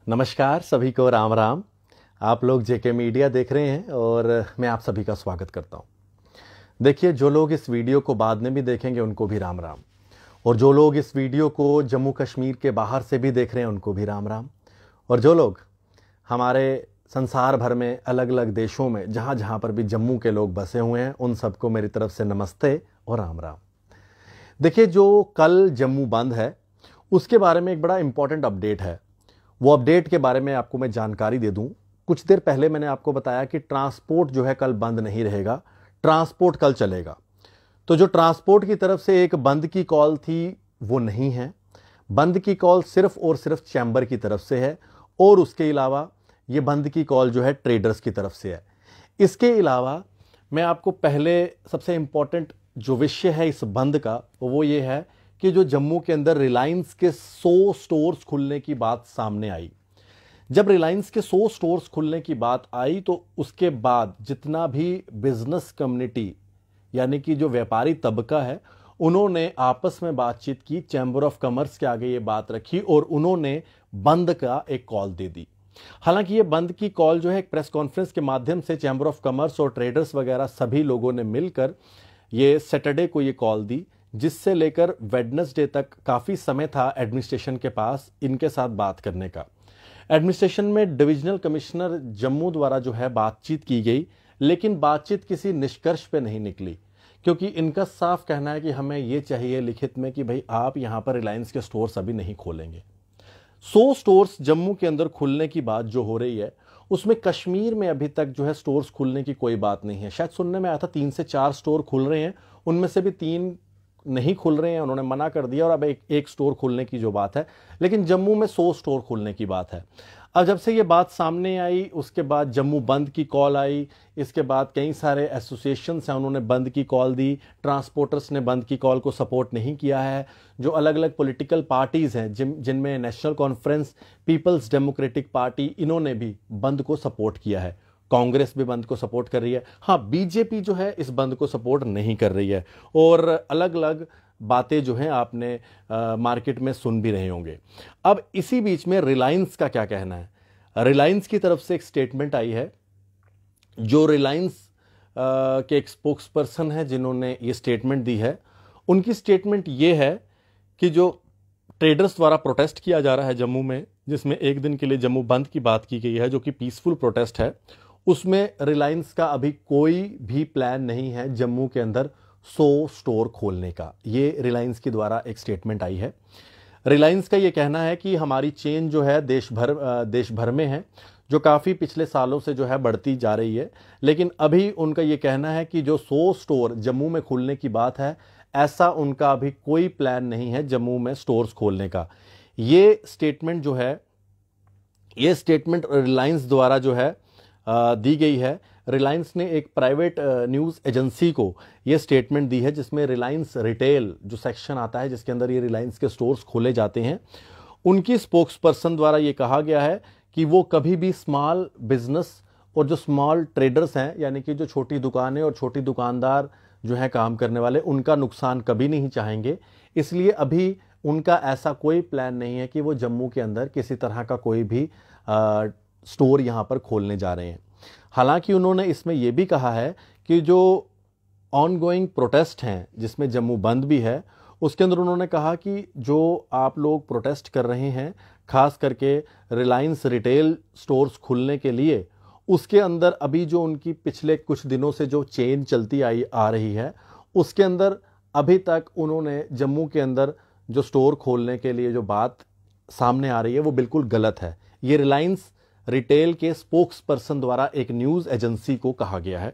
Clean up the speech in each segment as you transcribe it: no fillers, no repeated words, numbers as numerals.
नमस्कार सभी को, राम राम। आप लोग जेके मीडिया देख रहे हैं और मैं आप सभी का स्वागत करता हूं। देखिए, जो लोग इस वीडियो को बाद में भी देखेंगे उनको भी राम राम, और जो लोग इस वीडियो को जम्मू कश्मीर के बाहर से भी देख रहे हैं उनको भी राम राम, और जो लोग हमारे संसार भर में अलग अलग देशों में जहां जहां पर भी जम्मू के लोग बसे हुए हैं उन सबको मेरी तरफ से नमस्ते और राम राम। देखिए, जो कल जम्मू बंद है उसके बारे में एक बड़ा इंपॉर्टेंट अपडेट है। वो अपडेट के बारे में आपको मैं जानकारी दे दूं। कुछ देर पहले मैंने आपको बताया कि ट्रांसपोर्ट जो है कल बंद नहीं रहेगा, ट्रांसपोर्ट कल चलेगा। तो जो ट्रांसपोर्ट की तरफ से एक बंद की कॉल थी वो नहीं है। बंद की कॉल सिर्फ और सिर्फ चैम्बर की तरफ से है, और उसके अलावा ये बंद की कॉल जो है ट्रेडर्स की तरफ से है। इसके अलावा मैं आपको पहले सबसे इंपॉर्टेंट जो विषय है इस बंद का वो ये है कि जो जम्मू के अंदर रिलायंस के 100 स्टोर्स खुलने की बात सामने आई। जब रिलायंस के 100 स्टोर्स खुलने की बात आई तो उसके बाद जितना भी बिजनेस कम्युनिटी यानी कि जो व्यापारी तबका है उन्होंने आपस में बातचीत की, चैम्बर ऑफ कॉमर्स के आगे ये बात रखी और उन्होंने बंद का एक कॉल दे दी। हालांकि ये बंद की कॉल जो है एक प्रेस कॉन्फ्रेंस के माध्यम से चैम्बर ऑफ कॉमर्स और ट्रेडर्स वगैरह सभी लोगों ने मिलकर ये सैटरडे को ये कॉल दी, जिससे लेकर वेडनेसडे तक काफ़ी समय था एडमिनिस्ट्रेशन के पास इनके साथ बात करने का। एडमिनिस्ट्रेशन में डिविजनल कमिश्नर जम्मू द्वारा जो है बातचीत की गई, लेकिन बातचीत किसी निष्कर्ष पे नहीं निकली, क्योंकि इनका साफ कहना है कि हमें ये चाहिए लिखित में कि भाई आप यहाँ पर रिलायंस के स्टोर्स अभी नहीं खोलेंगे। 100 स्टोर्स जम्मू के अंदर खुलने की बात जो हो रही है उसमें कश्मीर में अभी तक जो है स्टोर्स खुलने की कोई बात नहीं है। शायद सुनने में आया था 3 से 4 स्टोर खुल रहे हैं, उनमें से भी 3 नहीं खुल रहे हैं, उन्होंने मना कर दिया, और अब एक स्टोर खुलने की जो बात है, लेकिन जम्मू में 100 स्टोर खुलने की बात है। अब जब से ये बात सामने आई उसके बाद जम्मू बंद की कॉल आई, इसके बाद कई सारे एसोसिएशंस हैं उन्होंने बंद की कॉल दी, ट्रांसपोर्टर्स ने बंद की कॉल को सपोर्ट नहीं किया है। जो अलग अलग पॉलिटिकल पार्टीज़ हैं जिनमें National Conference, People's Democratic Party, इन्होंने भी बंद को सपोर्ट किया है। कांग्रेस भी बंद को सपोर्ट कर रही है। हाँ, बीजेपी जो है इस बंद को सपोर्ट नहीं कर रही है, और अलग अलग बातें जो हैं आपने मार्केट में सुन भी रहे होंगे। अब इसी बीच में रिलायंस का क्या कहना है। रिलायंस की तरफ से एक स्टेटमेंट आई है। जो रिलायंस के एक स्पोक्स पर्सन है जिन्होंने ये स्टेटमेंट दी है, उनकी स्टेटमेंट ये है कि जो ट्रेडर्स द्वारा प्रोटेस्ट किया जा रहा है जम्मू में, जिसमें एक दिन के लिए जम्मू बंद की बात की गई है जो कि पीसफुल प्रोटेस्ट है, उसमें रिलायंस का अभी कोई भी प्लान नहीं है जम्मू के अंदर 100 स्टोर खोलने का। ये रिलायंस के द्वारा एक स्टेटमेंट आई है। रिलायंस का ये कहना है कि हमारी चेन जो है देश भर में है, जो काफ़ी पिछले सालों से जो है बढ़ती जा रही है, लेकिन अभी उनका ये कहना है कि जो 100 स्टोर जम्मू में खुलने की बात है, ऐसा उनका अभी कोई प्लान नहीं है जम्मू में स्टोर्स खोलने का। ये स्टेटमेंट जो है, ये स्टेटमेंट रिलायंस द्वारा जो है दी गई है। रिलायंस ने एक प्राइवेट न्यूज़ एजेंसी को ये स्टेटमेंट दी है, जिसमें रिलायंस रिटेल जो सेक्शन आता है जिसके अंदर ये रिलायंस के स्टोर्स खोले जाते हैं, उनकी स्पोक्स पर्सन द्वारा ये कहा गया है कि वो कभी भी स्मॉल बिजनेस और जो स्मॉल ट्रेडर्स हैं यानी कि जो छोटी दुकानें और छोटी दुकानदार जो है काम करने वाले, उनका नुकसान कभी नहीं चाहेंगे। इसलिए अभी उनका ऐसा कोई प्लान नहीं है कि वो जम्मू के अंदर किसी तरह का कोई भी स्टोर यहाँ पर खोलने जा रहे हैं। हालांकि उन्होंने इसमें यह भी कहा है कि जो ऑनगोइंग प्रोटेस्ट हैं जिसमें जम्मू बंद भी है, उसके अंदर उन्होंने कहा कि जो आप लोग प्रोटेस्ट कर रहे हैं खास करके रिलायंस रिटेल स्टोर्स खुलने के लिए, उसके अंदर अभी जो उनकी पिछले कुछ दिनों से जो चेन चलती आ रही है उसके अंदर अभी तक उन्होंने जम्मू के अंदर जो स्टोर खोलने के लिए जो बात सामने आ रही है वो बिल्कुल गलत है। ये रिलायंस रिटेल के स्पोक्स पर्सन द्वारा एक न्यूज़ एजेंसी को कहा गया है।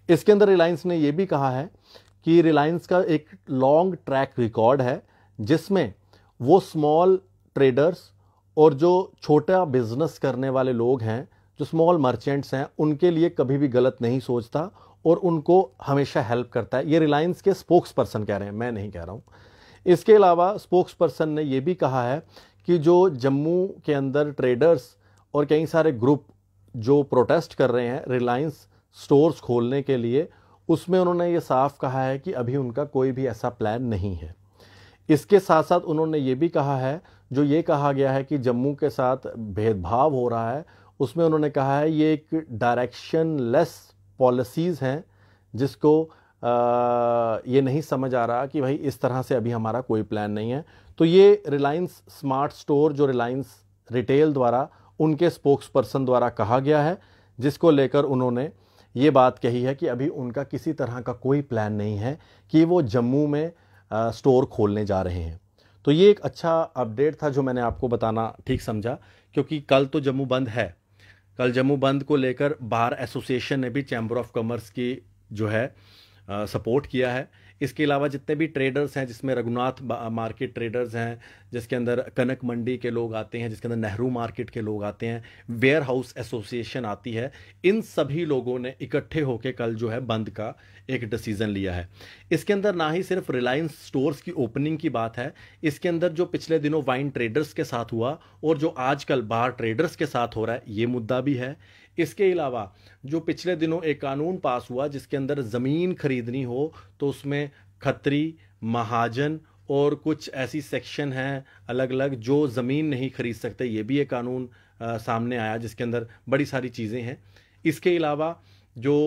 इसके अंदर रिलायंस ने यह भी कहा है कि रिलायंस का एक लॉन्ग ट्रैक रिकॉर्ड है जिसमें वो स्मॉल ट्रेडर्स और जो छोटा बिजनेस करने वाले लोग हैं, जो स्मॉल मर्चेंट्स हैं, उनके लिए कभी भी गलत नहीं सोचता और उनको हमेशा हेल्प करता है। ये रिलायंस के स्पोक्स पर्सन कह रहे हैं, मैं नहीं कह रहा हूँ। इसके अलावा स्पोक्स पर्सन ने यह भी कहा है कि जो जम्मू के अंदर ट्रेडर्स और कई सारे ग्रुप जो प्रोटेस्ट कर रहे हैं रिलायंस स्टोर्स खोलने के लिए, उसमें उन्होंने ये साफ कहा है कि अभी उनका कोई भी ऐसा प्लान नहीं है। इसके साथ साथ उन्होंने ये भी कहा है, जो ये कहा गया है कि जम्मू के साथ भेदभाव हो रहा है, उसमें उन्होंने कहा है ये एक डायरेक्शन लेस पॉलिसीज़ हैं, जिसको ये नहीं समझ आ रहा कि भाई इस तरह से अभी हमारा कोई प्लान नहीं है। तो ये रिलायंस स्मार्ट स्टोर जो रिलायंस रिटेल द्वारा उनके स्पोक्स पर्सन द्वारा कहा गया है, जिसको लेकर उन्होंने ये बात कही है कि अभी उनका किसी तरह का कोई प्लान नहीं है कि वो जम्मू में स्टोर खोलने जा रहे हैं। तो ये एक अच्छा अपडेट था जो मैंने आपको बताना ठीक समझा, क्योंकि कल तो जम्मू बंद है। कल जम्मू बंद को लेकर बार एसोसिएशन ने भी चैम्बर ऑफ कॉमर्स की जो है सपोर्ट किया है। इसके अलावा जितने भी ट्रेडर्स हैं, जिसमें रघुनाथ मार्केट ट्रेडर्स हैं, जिसके अंदर कनक मंडी के लोग आते हैं, जिसके अंदर नेहरू मार्केट के लोग आते हैं, वेयर हाउस एसोसिएशन आती है, इन सभी लोगों ने इकट्ठे होकर कल जो है बंद का एक डिसीजन लिया है। इसके अंदर ना ही सिर्फ रिलायंस स्टोर्स की ओपनिंग की बात है, इसके अंदर जो पिछले दिनों वाइन ट्रेडर्स के साथ हुआ और जो आजकल बार ट्रेडर्स के साथ हो रहा है, ये मुद्दा भी है। इसके अलावा जो पिछले दिनों एक कानून पास हुआ जिसके अंदर ज़मीन खरीदनी हो तो उसमें खत्री, महाजन और कुछ ऐसी सेक्शन हैं अलग अलग जो ज़मीन नहीं खरीद सकते, ये भी एक कानून सामने आया जिसके अंदर बड़ी सारी चीज़ें हैं। इसके अलावा जो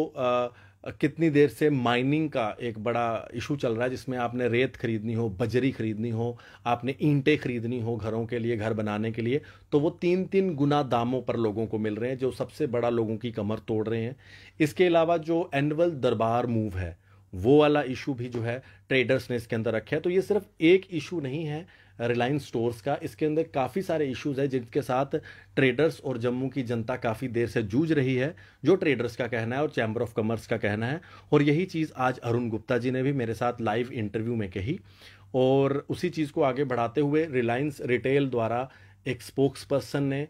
कितनी देर से माइनिंग का एक बड़ा इशू चल रहा है, जिसमें आपने रेत खरीदनी हो, बजरी खरीदनी हो, आपने ईंटें खरीदनी हो घरों के लिए, घर बनाने के लिए, तो वो 3-3 गुना दामों पर लोगों को मिल रहे हैं, जो सबसे बड़ा लोगों की कमर तोड़ रहे हैं। इसके अलावा जो एनुअल दरबार मूव है, वो वाला इशू भी जो है ट्रेडर्स ने इसके अंदर रखा है। तो ये सिर्फ एक इशू नहीं है रिलायंस स्टोर्स का, इसके अंदर काफ़ी सारे इश्यूज हैं जिनके साथ ट्रेडर्स और जम्मू की जनता काफ़ी देर से जूझ रही है, जो ट्रेडर्स का कहना है और चैम्बर ऑफ कॉमर्स का कहना है। और यही चीज़ आज अरुण गुप्ता जी ने भी मेरे साथ लाइव इंटरव्यू में कही, और उसी चीज़ को आगे बढ़ाते हुए रिलायंस रिटेल द्वारा एक स्पोक्स पर्सन ने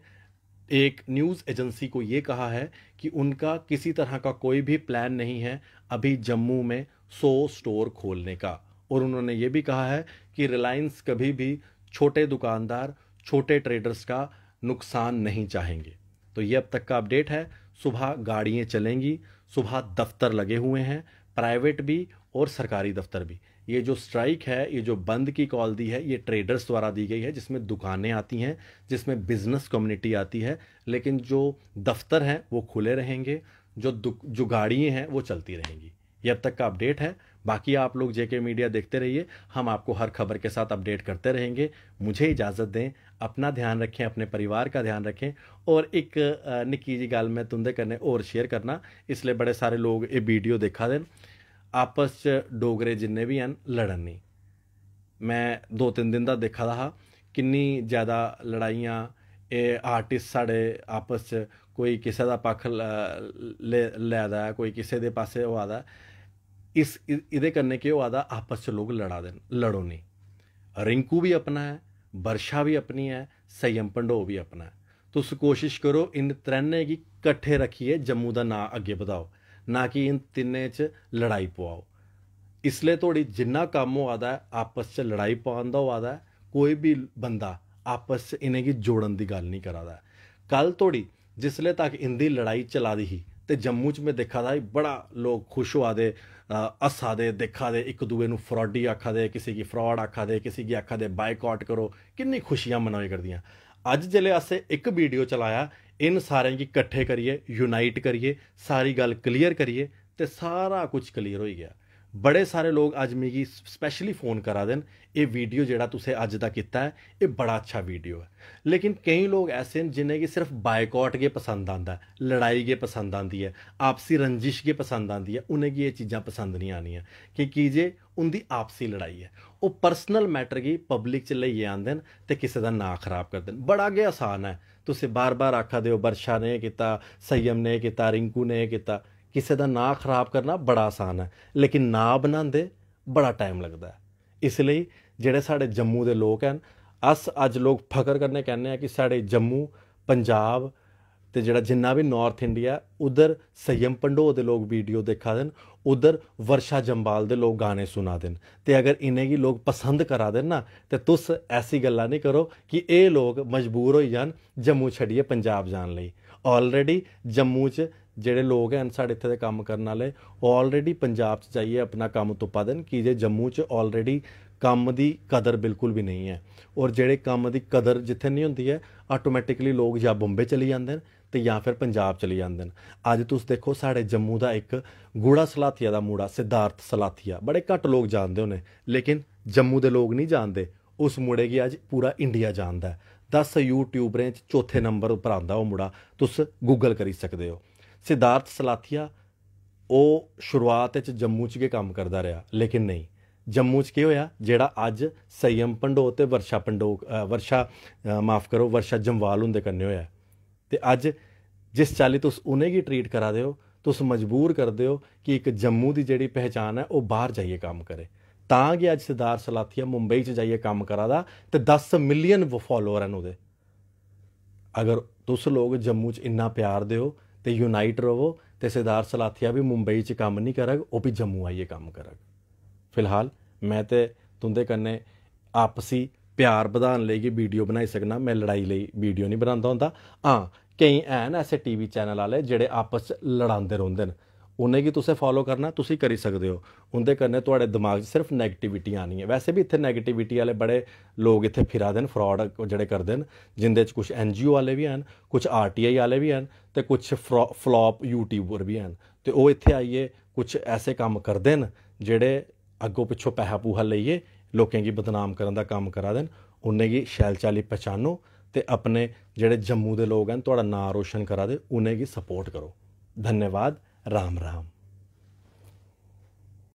एक न्यूज़ एजेंसी को ये कहा है कि उनका किसी तरह का कोई भी प्लान नहीं है अभी जम्मू में 100 स्टोर खोलने का। और उन्होंने ये भी कहा है कि रिलायंस कभी भी छोटे दुकानदार, छोटे ट्रेडर्स का नुकसान नहीं चाहेंगे। तो ये अब तक का अपडेट है। सुबह गाड़ियाँ चलेंगी, सुबह दफ्तर लगे हुए हैं, प्राइवेट भी और सरकारी दफ्तर भी। ये जो स्ट्राइक है, ये जो बंद की कॉल दी है, ये ट्रेडर्स द्वारा दी गई है, जिसमें दुकानें आती हैं, जिसमें बिजनेस कम्युनिटी आती है, लेकिन जो दफ्तर हैं वो खुले रहेंगे, जो गाड़ियाँ हैं वो चलती रहेंगी। ये अब तक का अपडेट है। बाकी आप लोग जेके मीडिया देखते रहिए, हम आपको हर खबर के साथ अपडेट करते रहेंगे। मुझे इजाज़त दें, अपना ध्यान रखें, अपने परिवार का ध्यान रखें, और एक निक्की जी गल मैं तुंदे कन्नै और शेयर करना, इसलिए बड़े सारे लोग ये वीडियो देखा देन, आपस च डोगरे जिन्ने भी हैं लड़न नहीं। मैं 2-3 दिन दा देखा दा हा किन्नी ज़्यादा लड़ाइयाँ, आर्टिस्ट साढ़े आपस च कोई किसी का पक्ष लै दा है, कोई किसी दे पासे होआ दा। इस इहदे कन्नै केह् होआ दा, आपस च लोग लड़ा देन, लड़ो नहीं। रिंकू भी अपना है, वर्षा भी अपनी है, संयम भंडो भी अपना है। तुस कोशिश करो इन त्रैने गी कट्ठे रखिए जम्मू का नां अगे बधाओ, ना कि इन तिन्ने च लड़ाई पवाओ। इसलिए थोड़ी जिन्ना कम होआ दा है आपस च लड़ाई पाउण दा होआ दा है, कोई भी बंदा आपस च इनेंगी जोड़न दी गल नहीं करा दा है। कल थोड़ी जिसले तक इंदी लड़ाई चला दी ही ते जम्मू च में देखा दा बड़ा लोग खुश होआ दे, हस्सा दे, देखा दे, एक दूए नूं फ्रॉडी आखा दे, किसी की फ्रॉड आखा दे, किसी की आखा दे बायकॉट करो, किन्नी खुशियां मनाई करदियां। अज जिले असें एक वीडियो चलाया, इन सारें गी कट्ठे करिए, यूनाइट करिए, सारी गल क्लीयर करिए, ते सारा कुछ क्लीयर हो गया। बड़े सारे लोग अज मिगी स्पैशली फ़ोन करा देन, ये वीडियो जेड़ा तुसें अज दा कीता है ये बड़ा अच्छा वीडियो है। लेकिन कई लोग ऐसे हैं जिन्हें कि सिर्फ बायकॉट गै पसंद आंदा है, लड़ाई गै पसंद आंदी है, आपसी रंजिश गै पसंद आंदी है, उन्हें ये चीज़ां पसंद नहीं आनियां कि जे उनकी आपसी लड़ाई है। वो पर्सनल मैटर गी पब्लिक च लेइयै आंदे न ते किसी दा नां खराब करदे न। बड़ा गै आसान है, तुसें बार बार आखा दे हो वर्षा ने कीता, संयम ने कीता, रिंकू ने कीता, किसी का नां खराब करना बड़ा आसान है, लेकिन नां बनांदे बड़ा टाइम लगता है। इसलिए जेड़े साढ़े जम्मू के लोग हैं, अस अज लोग फकर कन्नै कहने हैं कि साढ़े जम्मू, पंजाब ते जेड़ा जिन्ना भी नॉर्थ इंडिया, उधर संयम भंडो दे लोग वीडियो देखा देन, उधर वर्षा जंबाल दे लोग गाने सुना देन। ते अगर इन्हें लोग पसंद करा देन ना, ते तुस ऐसी गल्ला नहीं करो कि ये लोग मजबूर हो जान जम्मू छड्डिए पंजाब जान लई। ऑलरेडी जम्मू च जेड़े लोग हैं साढ़े इत्थे दे कम्म करन वाले, ऑलरेडी पंजाब च जाइए अपना कम्म तुप्पा देन कि जे जम्मू च ऑलरेडी ਕੰਮ ਦੀ ਕਦਰ ਬਿਲਕੁਲ ਵੀ ਨਹੀਂ ਹੈ। ਔਰ ਜਿਹੜੇ ਕੰਮ ਦੀ ਕਦਰ ਜਿੱਥੇ ਨਹੀਂ ਹੁੰਦੀ ਹੈ, ਆਟੋਮੈਟਿਕਲੀ ਲੋਕ ਜਾਂ ਬੰਬੇ ਚਲੀ ਜਾਂਦੇ ਨੇ ਤੇ ਜਾਂ ਫਿਰ ਪੰਜਾਬ ਚਲੇ ਜਾਂਦੇ ਨੇ। ਅੱਜ ਤੁਸੀਂ ਦੇਖੋ ਸਾਡੇ ਜੰਮੂ ਦਾ ਇੱਕ ਗੂੜਾ ਸਲਾਥੀਆ ਦਾ ਮੁੰਡਾ ਸਿਧਾਰਥ ਸਲਾਥੀਆ, ਬੜੇ ਘੱਟ ਲੋਕ ਜਾਣਦੇ ਹੋਣੇ, ਲੇਕਿਨ ਜੰਮੂ ਦੇ ਲੋਕ नहीं जानते। उस मुड़े गी अज पूरा इंडिया जानता है। 10 यूट्यूबरें च चौथे नंबर पर आंदा वो मुड़ा, तुस गूगल करी सकते हो। सिद्धार्थ सलाथिया वो शुरुआत च जम्मू च गै कम्म करदा रहा, लेकिन नहीं, जम्मू च केह् होया, जेड़ा अज संयम भंडोत ते वर्षा जम्वाल हुंदे कन्नै होया, ते अज जिस चाल्ली तुस उ'नें गी ट्रीट करा दे हो, तुस मजबूर करदे हो कि एक जम्मू दी जेह्ड़ी पहचान है वो बाहर जाइए कम्म करे। तां गै अज सिद्धार्थ सलाथिया मुंबई च जाइए कम्म करा दा ते 10 मिलियन फॉलोअर हैं ओह्दे। अगर तुस लोग जम्मू च इन्ना प्यार देओ ते यूनाइट रवो ते सिद्धार्थ सलाथिया भी मुंबई च कम्म नहीं करग, ओह् भी जम्मू आइए कम्म करग। फिलहाल मैं ते तुंदे कन्नै आपसी प्यार बधाने लेई गै वीडियो बनाई सकना, मैं लड़ाई लेई वीडियो नहीं बनांदा होंदा। हाँ, केईं हैन ऐसे टीवी चैनल वाले जेह्ड़े आपस च लड़ांदे रौंह्दे न, उ'नें गी तुसें फॉलो करना, तुसी करी सकदे हो। उं'दे कन्नै तुहाड़े दिमाग च सिर्फ नैगेटिविटी आनी है। वैसे भी इत्थै नैगेटिविटी आह्ले बड़े लोग इत्थै फिरा दे न, फ्रॉड जेह्ड़े करदे न, जिंदे च कुछ NGO आह्ले बी हैन, कुछ RTI आह्ले बी हैन ते कुछ फ्लॉप यूट्यूबर बी हैन। ते ओह् इत्थै आइयै कुछ ऐसे कम्म करदे न जेह्ड़े अग्गों पिच्छों पैसा पूहा लेइयै लोकें गी बदनाम करन दा कम्म करा दे न। उ'नें गी शैल चाल्ली पहचानो ते अपने जेह्ड़े जम्मू दे लोग हैन तुहाड़ा नांऽ रोशन करा दे, उ'नें गी सपोर्ट करो। धन्यवाद। राम राम।